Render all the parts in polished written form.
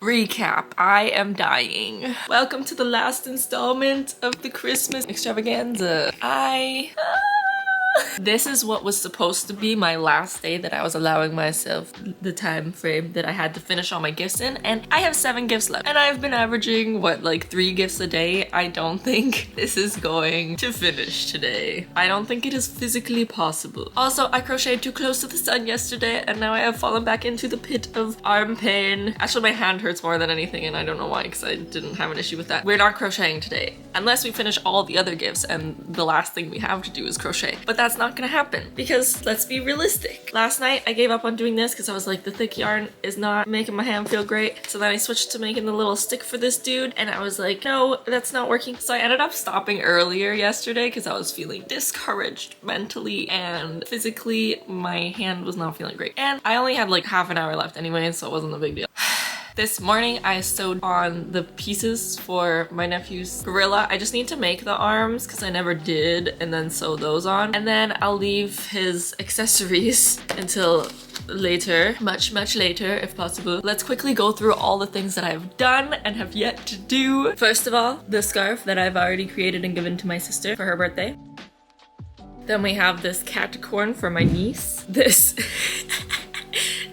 Recap. I am dying. Welcome to the last installment of the Christmas extravaganza. This is what was supposed to be my last day that I was allowing myself the time frame that I had to finish all my gifts in, and I have 7 gifts left. And I've been averaging, what, like 3 gifts a day? I don't think this is going to finish today. I don't think it is physically possible. Also, I crocheted too close to the sun yesterday, and now I have fallen back into the pit of arm pain. Actually, my hand hurts more than anything, and I don't know why, because I didn't have an issue with that. We're not crocheting today, unless we finish all the other gifts, and the last thing we have to do is crochet. But that's not gonna happen because let's be realistic. Last night I gave up on doing this because I was like, the thick yarn is not making my hand feel great. So then I switched to making the little stick for this dude, and I was like, no, that's not working. So I ended up stopping earlier yesterday because I was feeling discouraged mentally and physically. My hand was not feeling great, and I only had like half an hour left anyway, so it wasn't a big deal. This morning I sewed on the pieces for my nephew's gorilla. I just need to make the arms because I never did, and then sew those on. And then I'll leave his accessories until later, much later if possible. Let's quickly go through all the things that I've done and have yet to do. First of all, the scarf that I've already created and given to my sister for her birthday. Then we have this cat corn for my niece. This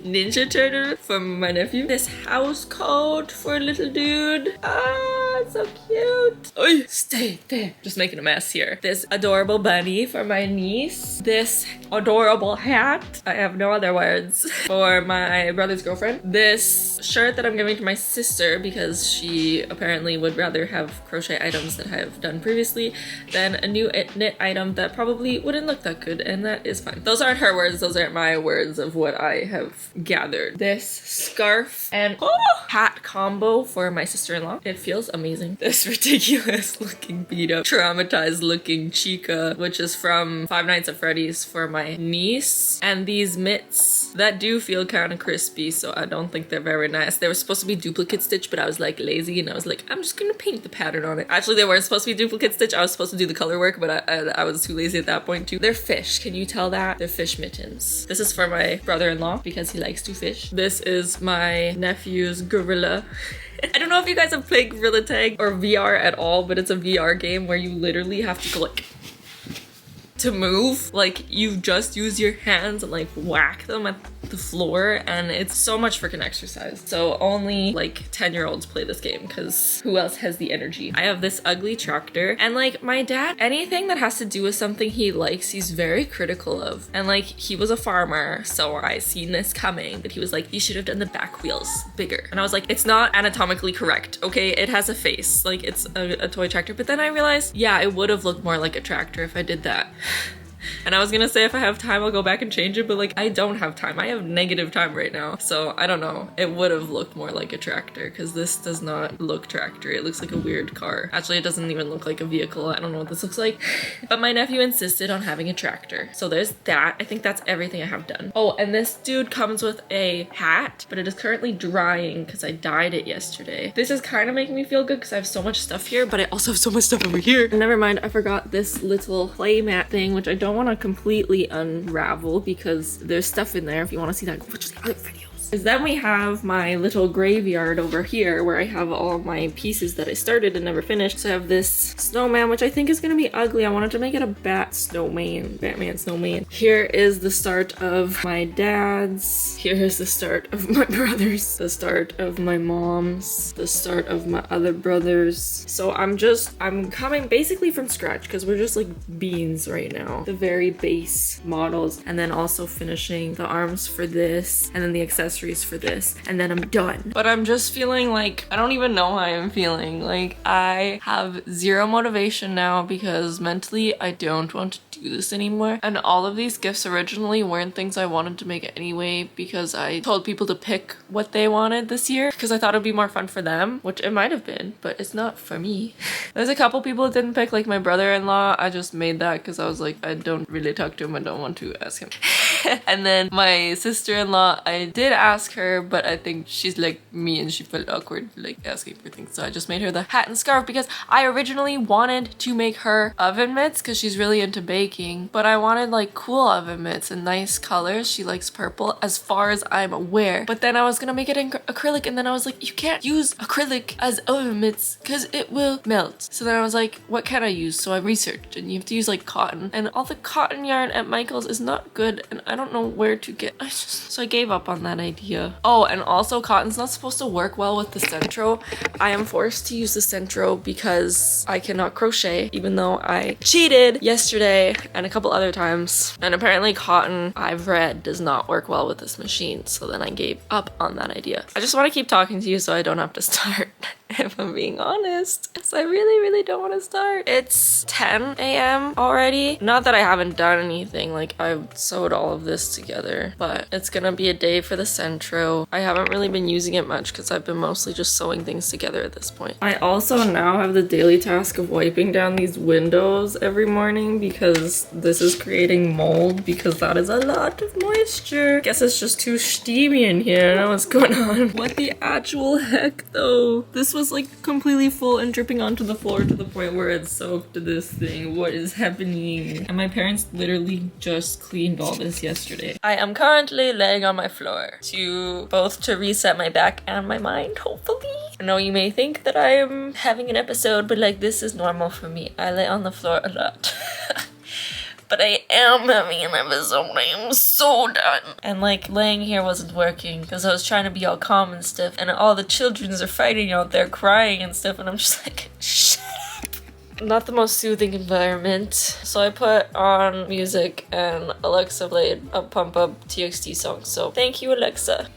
Ninja Turtle for my nephew. This house coat for a little dude. Ah, so cute. Oy, stay there. Just making a mess here. This adorable bunny for my niece. This adorable hat, I have no other words, for my brother's girlfriend. This shirt that I'm giving to my sister because she apparently would rather have crochet items that I have done previously than a new knit item that probably wouldn't look that good, and that is fine. Those aren't her words, those aren't my words of what I have gathered. This scarf and hat combo for my sister-in-law. It feels amazing. This ridiculous looking beat up, traumatized looking chica, which is from Five Nights at Freddy's for my niece. And these mitts that do feel kind of crispy, so I don't think they're very nice. They were supposed to be duplicate stitch, but I was like lazy and I was like, I'm just gonna paint the pattern on it. Actually, they weren't supposed to be duplicate stitch. I was supposed to do the color work, but I was too lazy at that point too. They're fish. Can you tell that? They're fish mittens. This is for my brother-in-law because he likes to fish. This is my nephew's gorilla. I don't know if you guys have played Gorilla Tag or VR at all, but it's a VR game where you literally have to click to move. Like, you just use your hands and like whack them at the floor, and it's so much freaking exercise. So only like 10-year-olds play this game because who else has the energy? I have this ugly tractor, and like my dad, anything that has to do with something he likes, he's very critical of. And like, he was a farmer, so I seen this coming, that he was like, you should have done the back wheels bigger. And I was like, it's not anatomically correct, okay? It has a face, like it's a toy tractor. But then I realized, yeah, it would have looked more like a tractor if I did that. And I was gonna say if I have time I'll go back and change it, but like I don't have time. I have negative time right now, so I don't know. It would have looked more like a tractor because this does not look tractor. It looks like a weird car. Actually, it doesn't even look like a vehicle. I don't know what this looks like. But my nephew insisted on having a tractor, so there's that. I think that's everything I have done. Oh, and this dude comes with a hat, but it is currently drying because I dyed it yesterday. This is kind of making me feel good because I have so much stuff here, but I also have so much stuff over here. Never mind, I forgot this little play mat thing, which I don't want to completely unravel because there's stuff in there if you want to see that. Go watch the other videos. Then we have my little graveyard over here where I have all my pieces that I started and never finished. So I have this snowman, which I think is gonna be ugly. I wanted to make it a bat snowman, Batman snowman. Here is the start of my dad's. Here is the start of my brother's, the start of my mom's, the start of my other brother's. So I'm coming basically from scratch because we're just like beans right now. The very base models, and then also finishing the arms for this, and then the accessories for this, and then I'm done. But I'm just feeling like, I don't even know how I'm feeling. Like, I have zero motivation now because mentally I don't want to do this anymore. And all of these gifts originally weren't things I wanted to make anyway because I told people to pick what they wanted this year because I thought it'd be more fun for them, which it might have been, but it's not for me. There's a couple people that didn't pick, like my brother-in-law. I just made that because I was like, I don't really talk to him. I don't want to ask him. And then my sister-in-law, I did ask her, but I think she's like me and she felt awkward like asking for things. So I just made her the hat and scarf because I originally wanted to make her oven mitts because she's really into baking, but I wanted like cool oven mitts and nice colors. She likes purple as far as I'm aware. But then I was gonna make it in acrylic, and then I was like, you can't use acrylic as oven mitts because it will melt. So then I was like, what can I use? So I researched, and you have to use like cotton, and all the cotton yarn at Michael's is not good, and I don't know where to get. So I gave up on that idea. Oh, and also cotton's not supposed to work well with the Sentro. I am forced to use the Sentro because I cannot crochet, even though I cheated yesterday and a couple other times. And apparently cotton, I've read, does not work well with this machine. So then I gave up on that idea. I just want to keep talking to you so I don't have to start. If I'm being honest, because I really don't want to start. It's 10 a.m. already. Not that I haven't done anything, like I've sewed all of this together, but it's gonna be a day for the Sentro. I haven't really been using it much because I've been mostly just sewing things together at this point. I also now have the daily task of wiping down these windows every morning because this is creating mold, because that is a lot of moisture. Guess it's just too steamy in here. I don't know what's going on. What the actual heck though? This was like completely full and dripping onto the floor to the point where it soaked this thing. What is happening? And my parents literally just cleaned all this yesterday. I am currently laying on my floor to reset my back and my mind, hopefully. I know you may think that I am having an episode, but like this is normal for me. I lay on the floor a lot. But I am having an episode. I am so done. And like laying here wasn't working because I was trying to be all calm and stuff, and all the childrens are fighting out there crying and stuff, and I'm just like, shut up. Not the most soothing environment. So I put on music and Alexa played a Pump Up TXT song. So thank you, Alexa.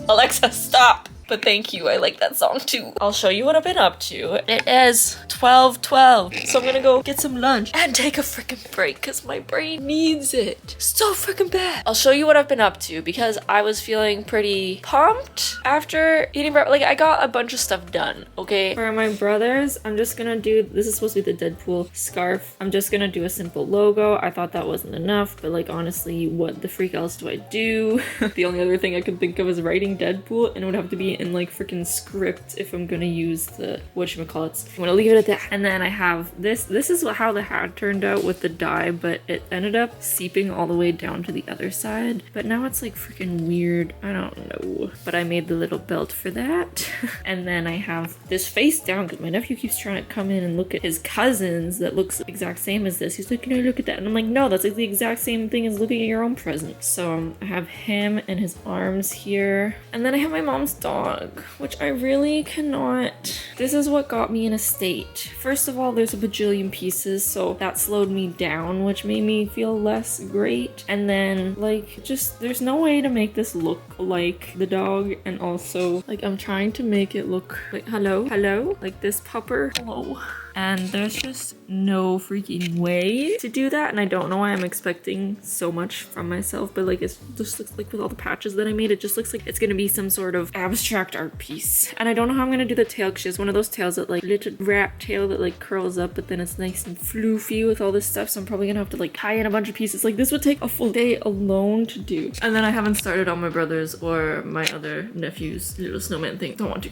Alexa, stop. But thank you, I like that song too. I'll show you what I've been up to. It is 12:12, so I'm gonna go get some lunch and take a freaking break because my brain needs it so freaking bad. I'll show you what I've been up to because I was feeling pretty pumped after eating breakfast. Like I got a bunch of stuff done, okay? For my brothers, I'm just gonna do, this is supposed to be the Deadpool scarf. I'm just gonna do a simple logo. I thought that wasn't enough, but like honestly, what the freak else do I do? The only other thing I could think of is writing Deadpool, and it would have to be in like freaking script if I'm gonna use the whatchamacallits. I'm gonna leave it at that. And then I have this. This is how the hat turned out with the dye, but it ended up seeping all the way down to the other side. But now it's like freaking weird. I don't know. But I made the little belt for that. And then I have this face down because my nephew keeps trying to come in and look at his cousins that looks the exact same as this. He's like, can I look at that? And I'm like, no, that's like the exact same thing as looking at your own present. So I have him and his arms here. And then I have my mom's dog, which I really cannot. This is what got me in a state. First of all, there's a bajillion pieces, so that slowed me down, which made me feel less great. And then like just there's no way to make this look like the dog, and also like I'm trying to make it look like hello like this pupper, hello. And there's just no freaking way to do that, and I don't know why I'm expecting so much from myself, but like it just looks like with all the patches that I made, it just looks like it's gonna be some sort of abstract art piece. And I don't know how I'm gonna do the tail because she has one of those tails that like little rat tail that like curls up, but then it's nice and floofy with all this stuff, so I'm probably gonna have to like tie in a bunch of pieces. Like this would take a full day alone to do. And then I haven't started on my brother's or my other nephew's little snowman thing. Don't want to.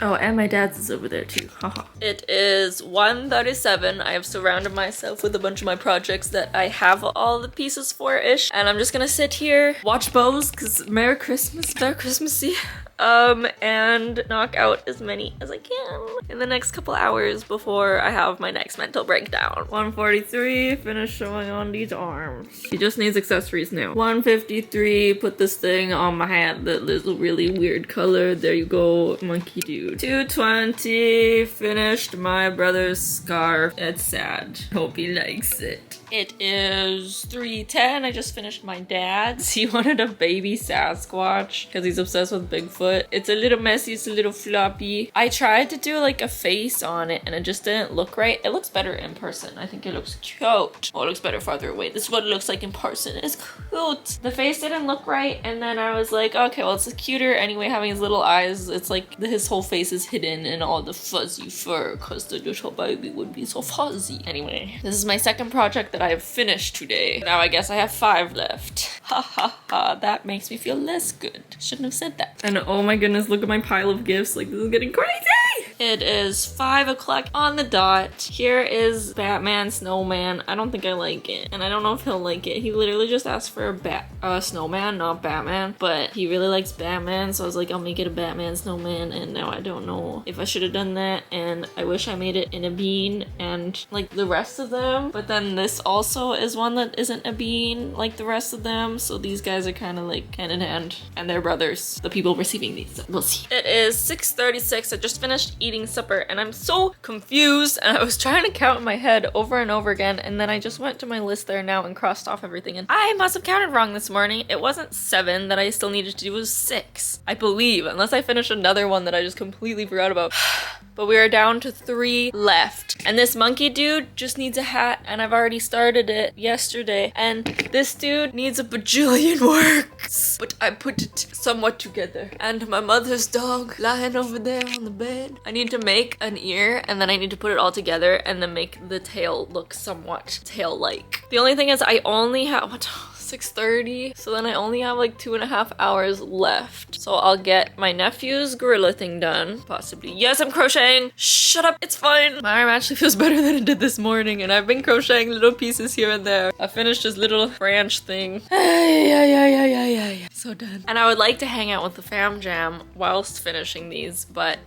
Oh, and my dad's is over there too. Haha. It is 1:37. I have surrounded myself with a bunch of my projects that I have all the pieces for-ish. And I'm just gonna sit here, watch bows, because Merry Christmas, Merry Christmassy. And knock out as many as I can in the next couple hours before I have my next mental breakdown. 1:43, finish showing on these arms. She just needs accessories now. 1:53, put this thing on my hat that is a really weird color. There you go, monkey dude. 2:20, finished my brother's scarf. It's sad. Hope he likes it. It is 3:10. I just finished my dad's. He wanted a baby Sasquatch because he's obsessed with Bigfoot. foot. It's a little messy, it's a little floppy. I tried to do like a face on it and it just didn't look right. It looks better in person. I think it looks cute. Oh, it looks better farther away. This is what it looks like in person. It's cute. The face didn't look right, and then I was like, okay, well, it's cuter anyway, having his little eyes. It's like his whole face is hidden in all the fuzzy fur because the little baby would be so fuzzy. Anyway, this is my second project that I have finished today. Now I guess I have 5 left. Ha ha ha, that makes me feel less good. Shouldn't have said that. And oh my goodness, look at my pile of gifts. Like, this is getting crazy! It is 5 o'clock on the dot. Here is Batman Snowman. I don't think I like it, and I don't know if he'll like it. He literally just asked for a snowman, not Batman, but he really likes Batman, so I was like, I'll make it a Batman snowman, and now I don't know if I should have done that, and I wish I made it in a bean and like the rest of them, but then this also is one that isn't a bean like the rest of them, so these guys are kind of like hand in hand, and they're brothers, the people receiving these. We'll see. It is 6:36. I just finished eating supper, and I'm so confused, and I was trying to count in my head over and over again, and then I just went to my list there now and crossed off everything, and I must have counted wrong this morning. It wasn't 7 that I still needed to do, it was 6, I believe, unless I finished another one that I just completely forgot about. But we are down to 3 left, and this monkey dude just needs a hat, and I've already started it yesterday, and this dude needs a bajillion works, but I put it somewhat together. And my mother's dog lying over there on the bed. I need to make an ear, and then I need to put it all together and then make the tail look somewhat tail-like. The only thing is I only have 6:30, so then I only have like 2.5 hours left. So I'll get my nephew's gorilla thing done, possibly. Yes, I'm crocheting. Shut up, it's fine. My arm actually feels better than it did this morning, and I've been crocheting little pieces here and there. I finished this little branch thing. So done. And I would like to hang out with the fam jam whilst finishing these, but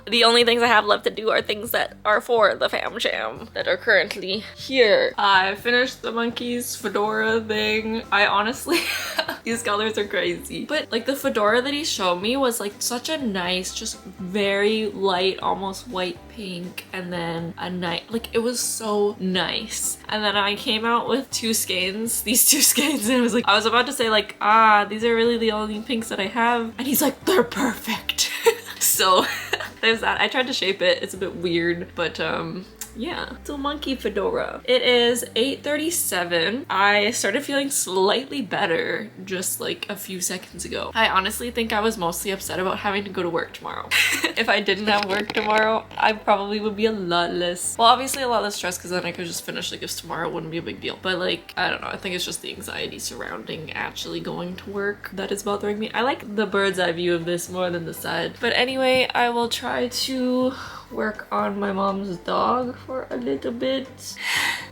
the only things I have left to do are things that are for the fam jam that are currently here. I finished the monkey's fedora thing. I honestly, these colors are crazy. But like the fedora that he showed me was like such a nice, just very light, almost white pink, and then a night, like it was so nice. And then I came out with 2 skeins, these 2 skeins, and it was like, I was about to say like, these are really the only pinks that I have. And he's like, they're perfect. So there's that. I tried to shape it. It's a bit weird, but yeah, it's a monkey fedora. It is 8:37. I started feeling slightly better just like a few seconds ago. I honestly think I was mostly upset about having to go to work tomorrow. If I didn't have work tomorrow, I probably would be a lot less, well, obviously a lot less stressed, because then I could just finish the gifts tomorrow. It wouldn't be a big deal. But like, I don't know. I think it's just the anxiety surrounding actually going to work that is bothering me. I like the bird's eye view of this more than the side. But anyway, I will try to work on my mom's dog for a little bit,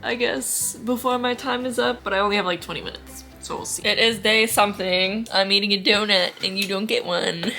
I guess, before my time is up, but I only have like 20 minutes, so we'll see. It is day something. I'm eating a donut and you don't get one.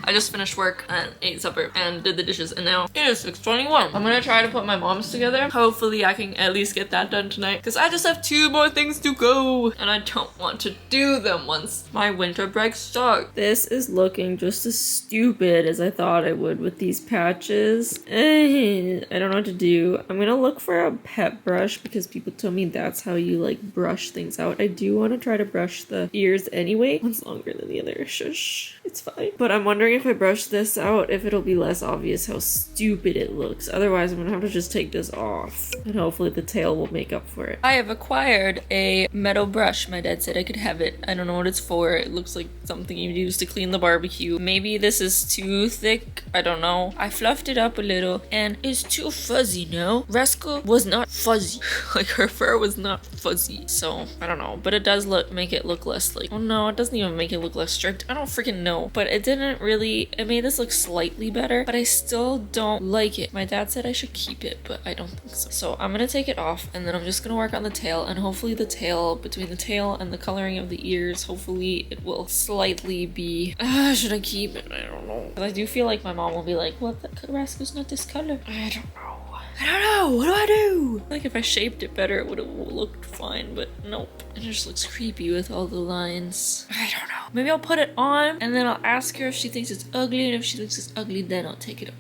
I just finished work and ate supper and did the dishes, and now it is 6:21. I'm gonna try to put my mom's together. Hopefully I can at least get that done tonight, because I just have 2 more things to go and I don't want to do them once my winter break starts. This is looking just as stupid as I thought it would with these patches. I don't know what to do. I'm gonna look for a pet brush, because people told me that's how you like brush things out. I do want to try to brush the ears anyway. One's longer than the other. Shush. It's fine. But I'm wondering if I brush this out, if it'll be less obvious how stupid it looks. Otherwise, I'm gonna have to just take this off, and hopefully the tail will make up for it. I have acquired a metal brush. My dad said I could have it. I don't know what it's for. It looks like something you use to clean the barbecue. Maybe this is too thick. I don't know. I fluffed it up a little, and it's too fuzzy now. Rascal was not fuzzy. Like, her fur was not fuzzy. So, I don't know. But it does make it look less like, oh no, it doesn't even make it look less stripped. I don't freaking know. But it didn't really, it made this look slightly better, but I still don't like it. My dad said I should keep it, but I don't think so. So I'm gonna take it off, and then I'm just gonna work on the tail, and hopefully the tail, between the tail and the coloring of the ears, hopefully it will slightly be, should I keep it? I don't know. But I do feel like my mom will be like, well, the rascal's not this color. I don't know. I don't know. What do I do? Like, if I shaped it better, it would have looked fine, but nope. It just looks creepy with all the lines. I don't know. Maybe I'll put it on, and then I'll ask her if she thinks it's ugly, and if she thinks it's ugly, then I'll take it off.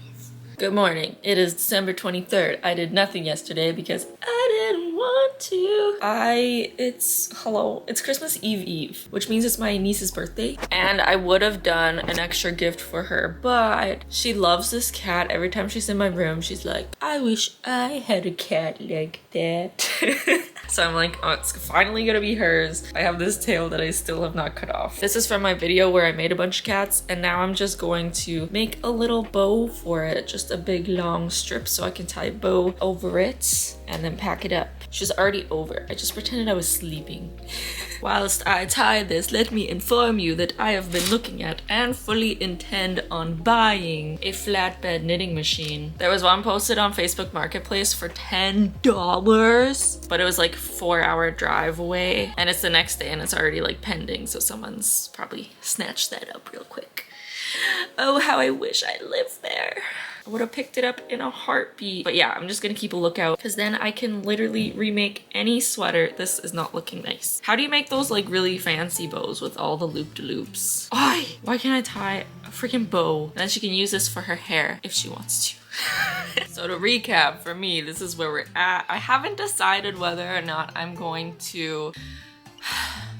Good morning. It is December 23rd. I did nothing yesterday because I didn't want too. It's Christmas Eve, which means it's my niece's birthday. And I would have done an extra gift for her, but she loves this cat. Every time she's in my room, she's like, I wish I had a cat like that. So I'm like, oh, it's finally gonna be hers. I have this tail that I still have not cut off. This is from my video where I made a bunch of cats, and now I'm just going to make a little bow for it. Just a big long strip so I can tie a bow over it and then pack it up. She's already over. I just pretended I was sleeping. Whilst I tie this, let me inform you that I have been looking at and fully intend on buying a flatbed knitting machine. There was one posted on Facebook Marketplace for $10, but it was like 4-hour drive away, and it's the next day and it's already like pending, so someone's probably snatched that up real quick. Oh, how I wish I lived there. I would have picked it up in a heartbeat. But yeah, I'm just gonna keep a lookout because then I can literally remake any sweater. This is not looking nice. How do you make those like really fancy bows with all the loop-de-loops? Why can't I tie a freaking bow? And then she can use this for her hair if she wants to. So to recap, for me, this is where we're at. I haven't decided whether or not I'm going to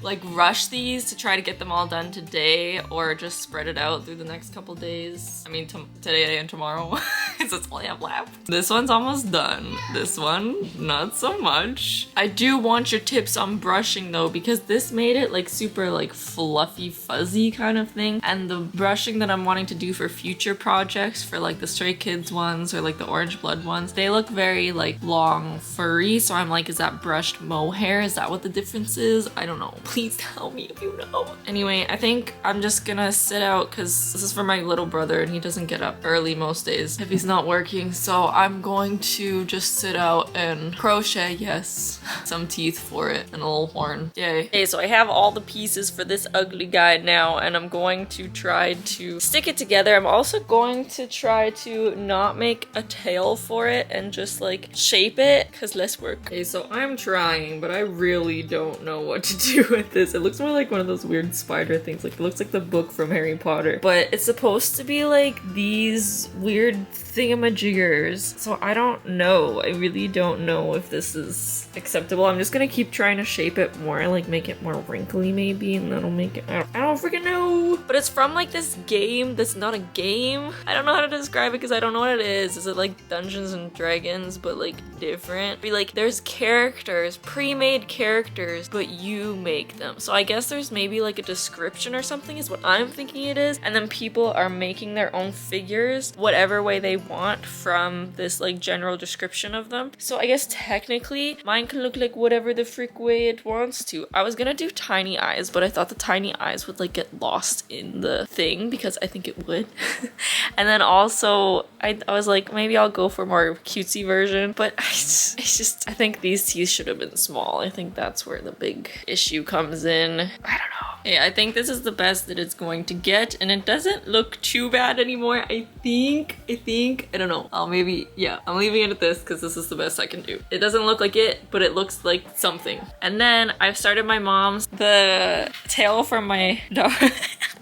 like rush these to try to get them all done today or just spread it out through the next couple days. I mean today and tomorrow because that's all I have left. This one's almost done. This one, not so much. I do want your tips on brushing though, because this made it like super like fluffy fuzzy kind of thing, and the brushing that I'm wanting to do for future projects for like the Stray Kids ones or like the Orange Blood ones, they look very like long furry, so I'm like, is that brushed mohair? Is that what the difference is? I don't know. Please tell me if you know. Anyway, I think I'm just gonna sit out because this is for my little brother and he doesn't get up early most days if he's not working. So I'm going to just sit out and crochet, yes, some teeth for it and a little horn. Yay. Okay, so I have all the pieces for this ugly guy now and I'm going to try to stick it together. I'm also going to try to not make a tail for it and just like shape it because less work. Okay, so I'm trying, but I really don't know what to do with this. It looks more like one of those weird spider things. Like it looks like the book from Harry Potter, but it's supposed to be like these weird thingamajiggers. So I don't know. I really don't know if this is acceptable. I'm just gonna keep trying to shape it more, like make it more wrinkly maybe, and that'll make it, I don't freaking know. But it's from like this game that's not a game. I don't know how to describe it because I don't know what it is. Is it like Dungeons and Dragons but like different? Be like there's characters, pre-made characters, but you make them. So I guess there's maybe like a description or something is what I'm thinking it is, and then people are making their own figures whatever way they want from this like general description of them. So I guess technically mine can look like whatever the frick way it wants to. I was gonna do tiny eyes, but I thought the tiny eyes would like get lost in the thing because I think it would. And then also I was like, maybe I'll go for more cutesy version, but I think these teeth should have been small. I think that's where the big issue comes in. I don't know. Yeah, I think this is the best that it's going to get, and it doesn't look too bad anymore. I think, I don't know. I'm leaving it at this because this is the best I can do. It doesn't look like it, but it looks like something. And then I've started my the tail from my dog,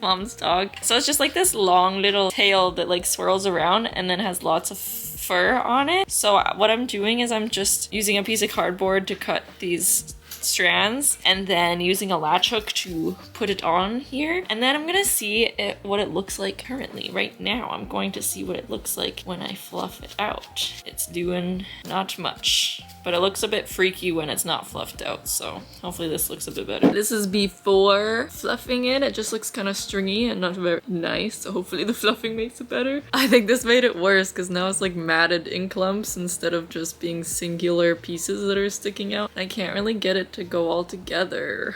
mom's dog. So it's just like this long little tail that like swirls around and then has lots of fur on it. So what I'm doing is I'm just using a piece of cardboard to cut these strands and then using a latch hook to put it on here, and then I'm gonna see what it looks like currently. Right now I'm going to see what it looks like when I fluff it out. It's doing not much, but it looks a bit freaky when it's not fluffed out, so hopefully this looks a bit better. This is before fluffing it. It just looks kind of stringy and not very nice, so hopefully the fluffing makes it better. I think this made it worse because now it's like matted in clumps instead of just being singular pieces that are sticking out. I can't really get it to go all together,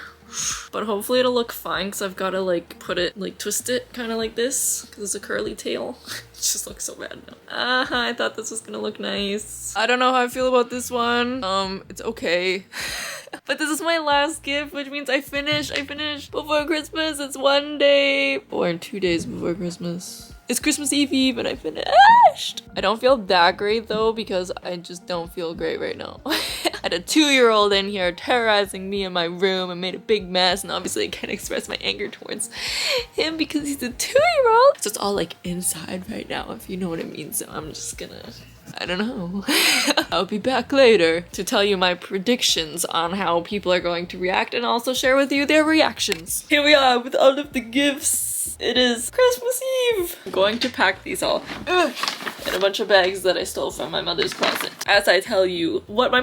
but hopefully it'll look fine because I've got to like put it, like twist it kind of like this because it's a curly tail. It just looks so bad now. I thought this was gonna look nice. I don't know how I feel about this one. It's okay. But this is my last gift, which means I finish before Christmas. It's 1 day or 2 days before Christmas. It's Christmas Eve and I finished. I don't feel that great though because I just don't feel great right now. I had a 2-year-old in here terrorizing me in my room and made a big mess, and obviously I can't express my anger towards him because he's a 2-year-old. So it's all like inside right now, if you know what I mean. So I'm just gonna I don't know. I'll be back later to tell you my predictions on how people are going to react and also share with you their reactions. Here we are with all of the gifts. It is Christmas Eve. I'm going to pack these all in a bunch of bags that I stole from my mother's closet. As I tell you what my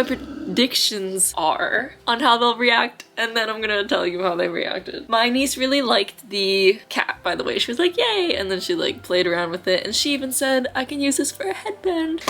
predictions are on how they'll react, and then I'm gonna tell you how they reacted. My niece really liked the cat, by the way. She was like, yay! And then she like played around with it, and she even said, I can use this for a headband.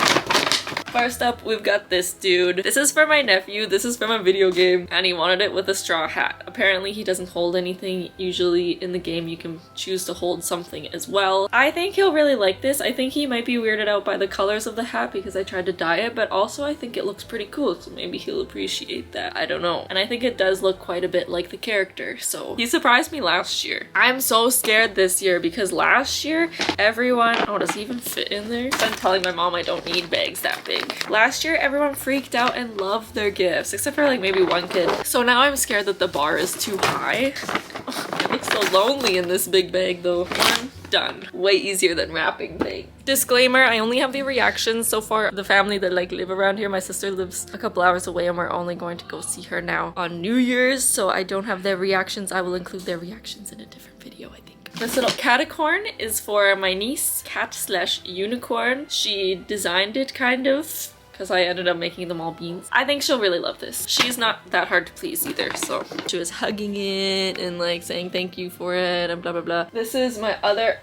First up, we've got this dude. This is for my nephew. This is from a video game, and he wanted it with a straw hat. Apparently, he doesn't hold anything. Usually in the game, you can choose to hold something as well. I think he'll really like this. I think he might be weirded out by the colors of the hat because I tried to dye it, but also I think it looks pretty cool, so maybe he'll appreciate that. I don't know. And I think it does look quite a bit like the character, so he surprised me last year. I'm so scared this year because last year, everyone... Oh, does he even fit in there? I'm telling my mom I don't need bags that big. Last year, everyone freaked out and loved their gifts, except for like maybe one kid. So now I'm scared that the bar is too high. It looks so lonely in this big bag though. One, done. Way easier than wrapping thing. Disclaimer, I only have the reactions so far. The family that like live around here, my sister lives a couple hours away and we're only going to go see her now on New Year's, so I don't have their reactions. I will include their reactions in a different video, I think. This little catacorn is for my niece, cat/unicorn. She designed it kind of, because I ended up making them all beans. I think she'll really love this. She's not that hard to please either, so she was hugging it and like saying thank you for it and blah blah blah. This is my other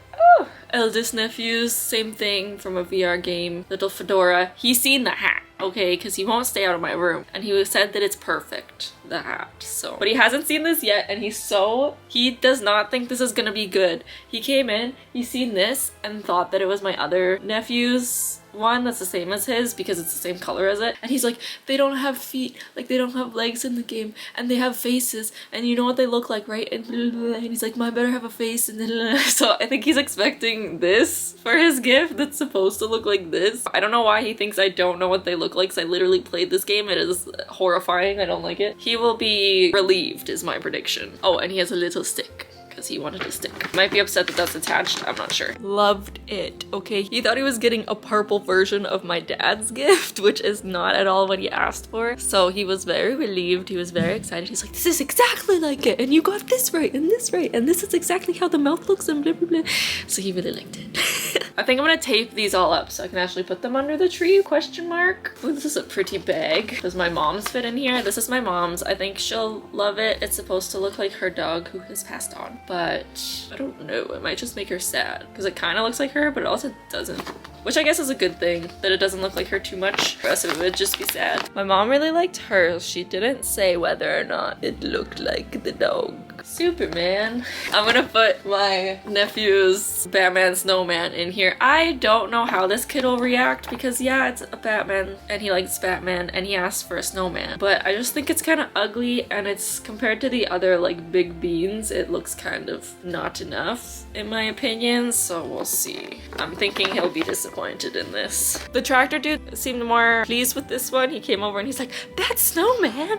eldest nephew's, same thing from a VR game, little fedora. He's seen the hat, okay, because he won't stay out of my room, and he said that it's perfect, the hat, so. But he hasn't seen this yet, and he does not think this is gonna be good. He came in, he's seen this, and thought that it was my other nephew's one that's the same as his because it's the same color as it, and he's like, they don't have feet, like they don't have legs in the game, and they have faces, and you know what they look like, right? And he's like, I better have a face, and so I think he's expecting this for his gift that's supposed to look like this. I don't know why he thinks I don't know what they look like, because I literally played this game. It is horrifying. I don't like it. He will be relieved is my prediction. Oh, and he has a little stick because he wanted a stick. Might be upset that that's attached, I'm not sure. Loved it, okay? He thought he was getting a purple version of my dad's gift, which is not at all what he asked for. So he was very relieved, he was very excited. He's like, this is exactly like it, and you got this right, and this right, and this is exactly how the mouth looks, and blah blah blah. So he really liked it. I think I'm gonna tape these all up so I can actually put them under the tree, question mark. Ooh, this is a pretty bag. Does my mom's fit in here? This is my mom's. I think she'll love it. It's supposed to look like her dog who has passed on. But I don't know, it might just make her sad because it kind of looks like her, but it also doesn't. Which I guess is a good thing, that it doesn't look like her too much. The rest of it would just be sad. My mom really liked hers. She didn't say whether or not it looked like the dog. Superman. I'm gonna put my nephew's Batman snowman in here. I don't know how this kid will react because yeah, it's a Batman and he likes Batman and he asked for a snowman. But I just think it's kind of ugly, and it's compared to the other like big beans, it looks kind of not enough in my opinion, so we'll see. I'm thinking he'll be disappointed in this. The tractor dude seemed more pleased with this one. He came over and he's like, that snowman.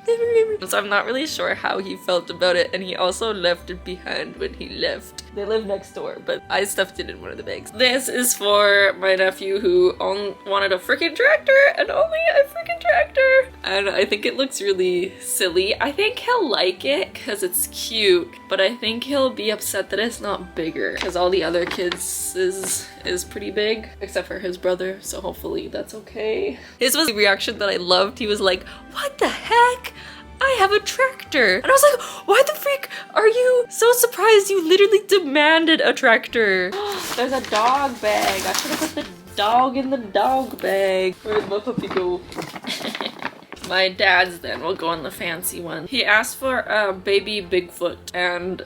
So I'm not really sure how he felt about it, and he also left it behind when he left. They live next door, but I stuffed it in one of the bags. This is for my nephew who wanted a freaking tractor, and only a freaking tractor. And I think it looks really silly. I think he'll like it because it's cute, but I think he'll be upset that it's not bigger because all the other kids is pretty big, except for his brother, so hopefully that's okay. His was the reaction that I loved. He was like, what the heck? I have a tractor. And I was like, why the freak are you so surprised? You literally demanded a tractor. There's a dog bag. I should have put the dog in the dog bag. Where did my puppy go? My dad's then will go on the fancy one. He asked for a baby Bigfoot, and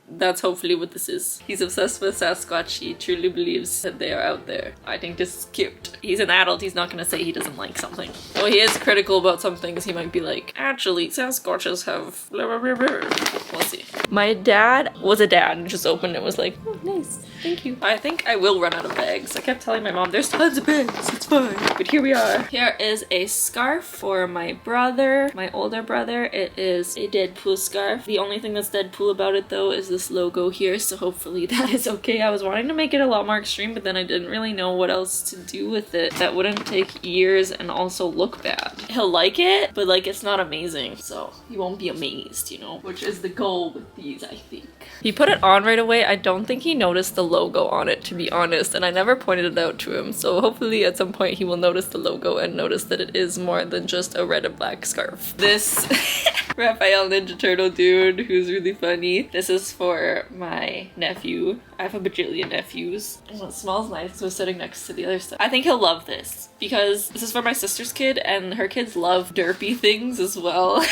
that's hopefully what this is. He's obsessed with Sasquatch. He truly believes that they are out there. I think this is cute. He's an adult. He's not gonna say he doesn't like something. Well, he is critical about some things. He might be like, actually, Sasquatches have blah, blah, blah, blah. We'll see. My dad was a dad and just opened it and was like, oh, nice. Thank you. I think I will run out of bags. I kept telling my mom, there's tons of bags, it's fine. But here we are. Here is a scarf for my brother, my older brother. It is a Deadpool scarf. The only thing that's Deadpool about it though is this logo here, so hopefully that is okay. I was wanting to make it a lot more extreme, but then I didn't really know what else to do with it that wouldn't take years and also look bad. He'll like it, but like it's not amazing, so he won't be amazed, you know, which is the goal with these, I think. He put it on right away. I don't think he noticed the logo on it, to be honest, and I never pointed it out to him, so hopefully at some point he will notice the logo and notice that it is more than just a red and black scarf. This Raphael Ninja Turtle dude who's really funny. This is for my nephew. I have a bajillion nephews. Oh, it smells nice because we're sitting next to the other stuff. I think he'll love this because this is for my sister's kid and her kids love derpy things as well.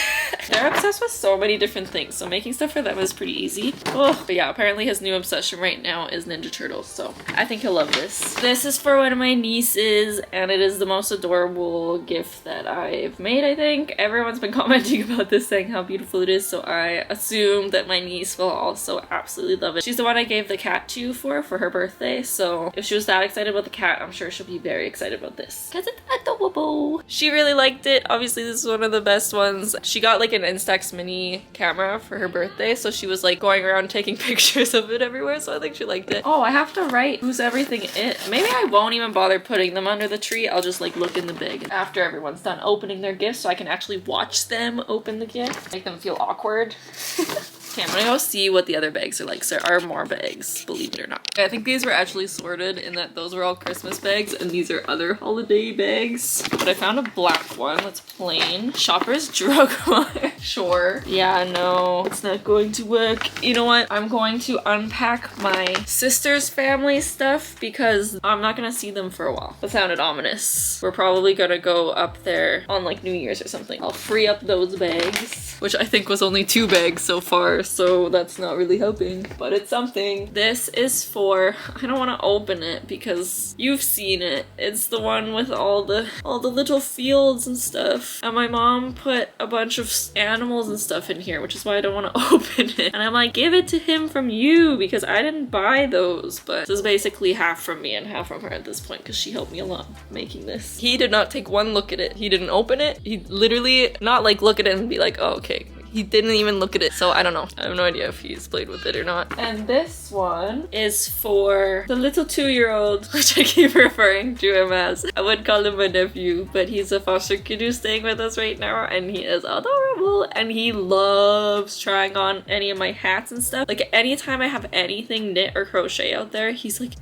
They're obsessed with so many different things, so making stuff for them is pretty easy. Oh, but yeah, apparently his new obsession right now is Ninja Turtles, so I think he'll love this. This is for one of my nieces and it is the most adorable gift that I've made, I think. Everyone's been commenting about this saying how beautiful it is, so I assume that my niece will also absolutely love it. She's the one I gave the cat to for her birthday, so if she was that excited about the cat, I'm sure she'll be very excited about this because it's adorable. She really liked it. Obviously this is one of the best ones. She got like an Instax mini camera for her birthday, so she was like going around taking pictures of it everywhere, so I think she liked it. Oh, I have to write who's everything it. Maybe I won't even bother putting them under the tree. I'll just like look in the bag after everyone's done opening their gifts so I can actually watch them open the gift. Make them feel awkward. Okay, I'm gonna go see what the other bags are like. So there are more bags, believe it or not. I think these were actually sorted in that those were all Christmas bags and these are other holiday bags. But I found a black one that's plain. Shopper's Drug Mart. Sure. Yeah, no, it's not going to work. You know what? I'm going to unpack my sister's family stuff because I'm not gonna see them for a while. That sounded ominous. We're probably gonna go up there on like New Year's or something. I'll free up those bags, which I think was only 2 bags so far, so that's not really helping, but it's something. This is for, I don't want to open it because you've seen it. It's the one with all the little fields and stuff. And my mom put a bunch of animals and stuff in here, which is why I don't want to open it. And I'm like, give it to him from you because I didn't buy those. But this is basically half from me and half from her at this point because she helped me a lot making this. He did not take one look at it. He didn't open it. He literally not like look at it and be like, oh, okay. He didn't even look at it, so I don't know. I have no idea if he's played with it or not. And this one is for the little 2-year-old, which I keep referring to him as. I would call him my nephew, but he's a foster kid who's staying with us right now, and he is adorable, and he loves trying on any of my hats and stuff. Like, anytime I have anything knit or crochet out there, he's like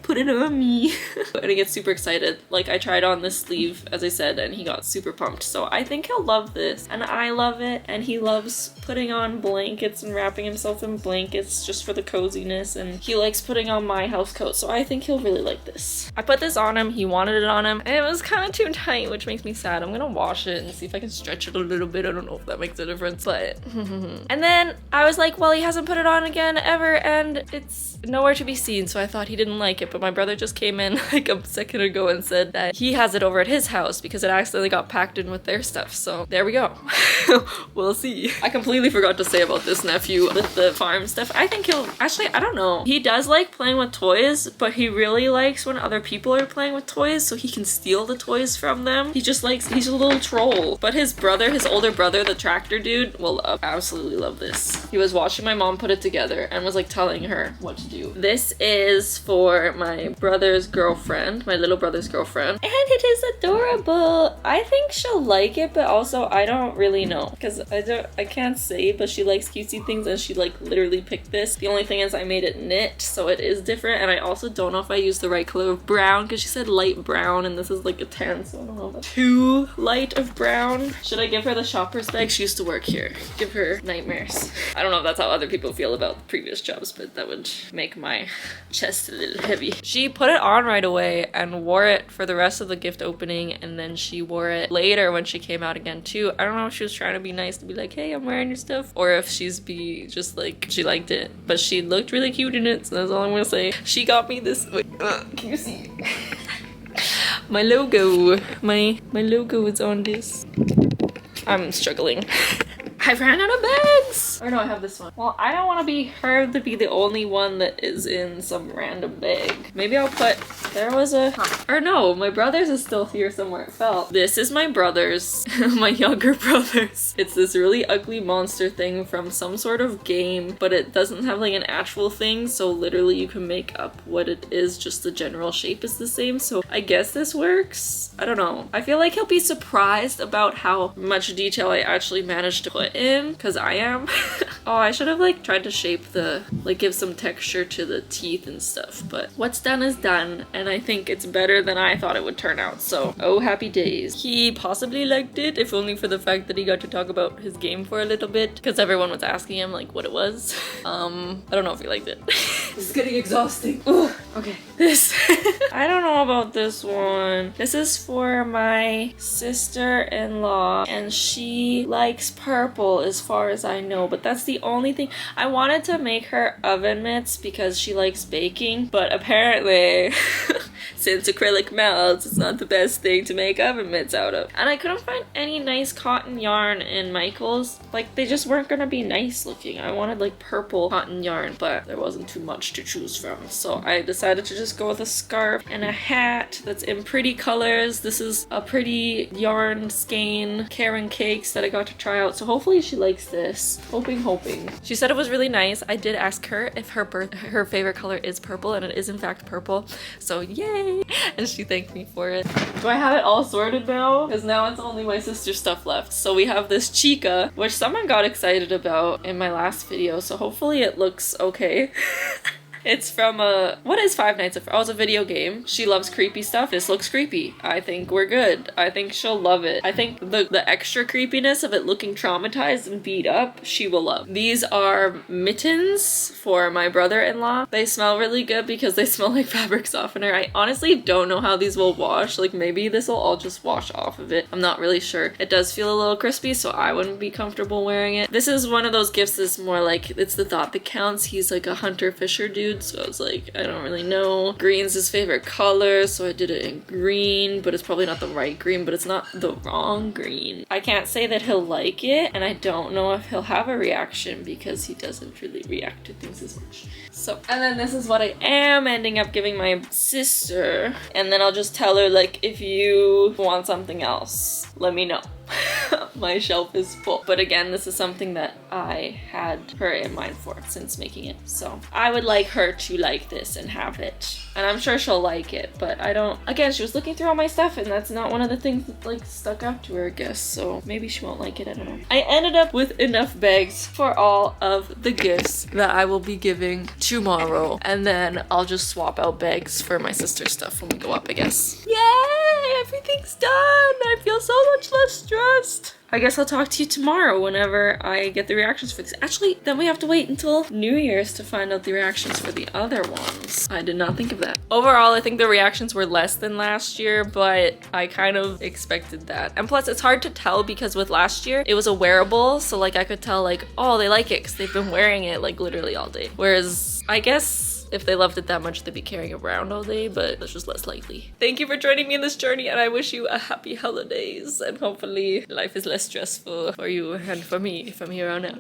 put it on me. And he gets super excited. Like, I tried on this sleeve, as I said, and he got super pumped. So I think he'll love this, and I love it, and he loves putting on blankets and wrapping himself in blankets just for the coziness, and he likes putting on my house coat, so I think he'll really like this. I put this on him, he wanted it on him, and it was kind of too tight, which makes me sad. I'm gonna wash it and see if I can stretch it a little bit. I don't know if that makes a difference, but and then I was like, well, he hasn't put it on again ever, and it's nowhere to be seen, so I thought he didn't like it, but my brother just came in like a second ago and said that he has it over at his house because it accidentally got packed in with their stuff, so there we go. We'll see. I completely forgot to say about this nephew with the farm stuff. I think he'll actually, I don't know. He does like playing with toys, but he really likes when other people are playing with toys so he can steal the toys from them. He just likes, he's a little troll. But his brother, his older brother, the tractor dude, will absolutely love this. He was watching my mom put it together and was like telling her what to do. This is for my brother's girlfriend, my little brother's girlfriend, and it is adorable. I think she'll like it, but also I don't really know because I can't say, but she likes cutesy things and she like literally picked this. The only thing is I made it knit, so it is different, and I also don't know if I used the right color of brown because she said light brown and this is like a tan, so I don't know if that's too light of brown. Should I give her the shopper's bag? She used to work here. Give her nightmares. I don't know if that's how other people feel about previous jobs, but that would make my chest a little heavy. She put it on right away and wore it for the rest of the gift opening, and then she wore it later when she came out again too. I don't know if she was trying to be nice to be like, hey, I'm wearing your stuff, or if she's just like she liked it, but she looked really cute in it, so that's all I'm gonna say. She got me this. Wait, can you see? My logo. My logo is on this. I'm struggling. I ran out of bags! Or no, I have this one. Well, I don't want to be her to be the only one that is in some random bag. Maybe I'll put, there was a, or no, my brother's is still here somewhere it fell. This is my brother's, my younger brother's. It's this really ugly monster thing from some sort of game, but it doesn't have like an actual thing, so literally you can make up what it is, just the general shape is the same. So I guess this works. I don't know. I feel like he'll be surprised about how much detail I actually managed to put in, because I am. Oh, I should have like tried to shape the, like give some texture to the teeth and stuff, but what's done is done, and I think it's better than I thought it would turn out, so oh happy days. He possibly liked it, if only for the fact that he got to talk about his game for a little bit, because everyone was asking him like what it was. I don't know if he liked it. This is getting exhausting. Ooh, okay. This. I don't know about this one. This is for my sister-in-law, and she likes purple as far as I know, but that's the only thing. I wanted to make her oven mitts because she likes baking, but apparently since acrylic melts, it's not the best thing to make oven mitts out of. And I couldn't find any nice cotton yarn in Michael's. Like, they just weren't gonna be nice looking. I wanted like purple cotton yarn, but there wasn't too much to choose from. So I decided to just go with a scarf and a hat that's in pretty colors. This is a pretty yarn skein Karen Cakes that I got to try out. So hopefully she likes this. Hoping. She said it was really nice. I did ask her if her favorite color is purple, and it is in fact purple. So yay! And she thanked me for it. Do I have it all sorted now? Because now it's only my sister's stuff left. So we have this chica, which someone got excited about in my last video. So hopefully it looks okay. It's from what is Five Nights at Freddy's? Oh, it's a video game. She loves creepy stuff. This looks creepy. I think we're good. I think she'll love it. I think the extra creepiness of it looking traumatized and beat up, she will love. These are mittens for my brother-in-law. They smell really good because they smell like fabric softener. I honestly don't know how these will wash. Like, maybe this will all just wash off of it. I'm not really sure. It does feel a little crispy, so I wouldn't be comfortable wearing it. This is one of those gifts that's more like, it's the thought that counts. He's like a hunter fisher dude. So I was like, I don't really know. Green's his favorite color, so I did it in green, but it's probably not the right green, but it's not the wrong green. I can't say that he'll like it, and I don't know if he'll have a reaction because he doesn't really react to things as much. So, and then this is what I am ending up giving my sister, and then I'll just tell her, like, if you want something else, let me know. My shelf is full. But again, this is something that I had her in mind for since making it. So I would like her to like this and have it. And I'm sure she'll like it, but I don't... Again, she was looking through all my stuff and that's not one of the things that like stuck out to her, I guess. So maybe she won't like it, I don't know. I ended up with enough bags for all of the gifts that I will be giving tomorrow. And then I'll just swap out bags for my sister's stuff when we go up, I guess. Yay! Everything's done! I feel so much less stressed. I guess I'll talk to you tomorrow whenever I get the reactions for this. Actually, then we have to wait until New Year's to find out the reactions for the other ones. I did not think of that. Overall, I think the reactions were less than last year, but I kind of expected that. And plus, it's hard to tell because with last year, it was a wearable. So like I could tell like, oh, they like it because they've been wearing it like literally all day. Whereas I guess if they loved it that much, they'd be carrying it around all day, but that's just less likely. Thank you for joining me in this journey, and I wish you a happy holidays, and hopefully life is less stressful for you and for me from here on out.